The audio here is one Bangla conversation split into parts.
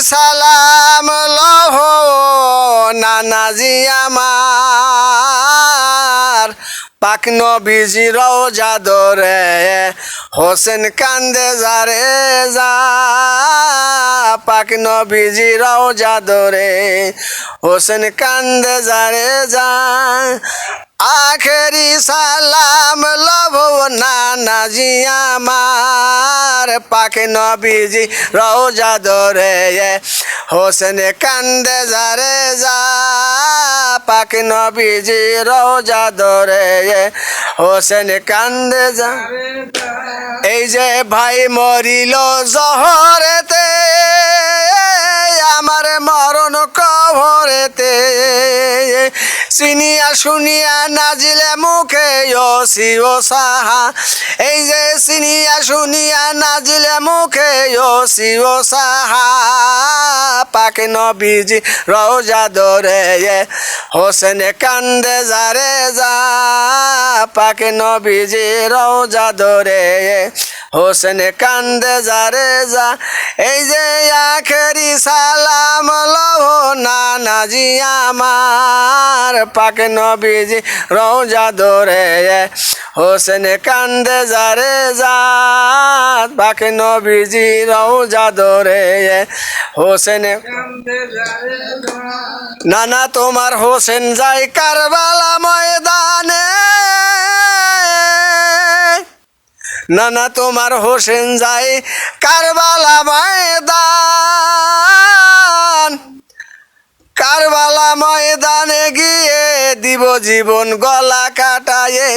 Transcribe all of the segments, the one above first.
সালাম লহ নানাজি আমার পাক নবীজি রওজা ধরে হোসেন কান্দে যারে যা পাক নবীজি রওজা ধরে হোসেন কান্দে যারে যা আখেরি সালাম লব নানাজি আমার পাক নবীজি রওজা ধরে হোসেন কান্দে যারে যা পাক নবীজি রওজা ধরে হোসেন কান্দে যা এই যে ভাই মরিল জহরেতে আমার মরণ কবরেতে চিনিয়া শুনিয়া নাজিলে মুখে ওসি ও সাহা এই যে চিনিয়া শুনিয়া নাজিলে মুখে ওসি ও সাহা পাক নবীজি রওজা ধরে হোসেন কান্দে যারে যা পাক নবীজি রওজা ধরে হোসেন কান্দে যারে যা এই যে আখেরি সালাম লহ নানাজি আমার পাক নবীজি রওজা ধরে হোসেন কান্দে যারে যা পাক নবীজি রওজা ধরে হোসেন নানা তোমার হোসেন যায় কারবালা ময়দানে নানা তোমার হোসেন যায় কারবালা ময়দান কারবালা ময়দানে গিয়ে দিব জীবন গলা কাটায়ে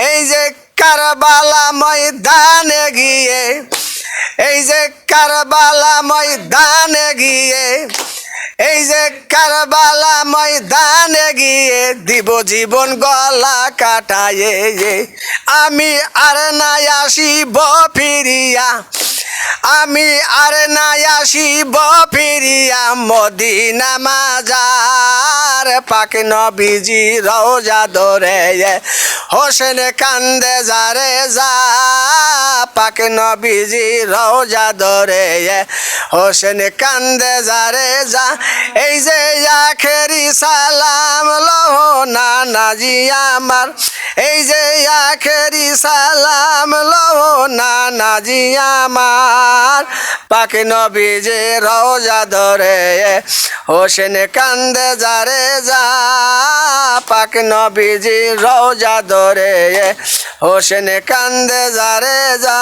এই যে কারবালা ময়দানে গিয়ে এই যে কারবালা ময়দানে গিয়ে এই যে কারবালা ময়দানে গিয়ে দিব জীবন গলা কাটায়ে আমি আর না আসিব ফিরিয়া আমি আর না আসিব ফিরিয়া মদিনা মাজার পাক নবীজি রওজা ধরে হোসেন কান্দে যারে যা পাক নবীজি রওজা ধরে হোসেন কান্দে যারে যা এই যে আখেরি সালাম লহ নানাজি আমার এই যে আখেরি সালাম লহ নানাজি আমার পাক নবীজি রওজা ধরে হোসেন কান্দে যারে যা পাক নবীজি রওজা ধরে হোসেন কান্দে যারে যা।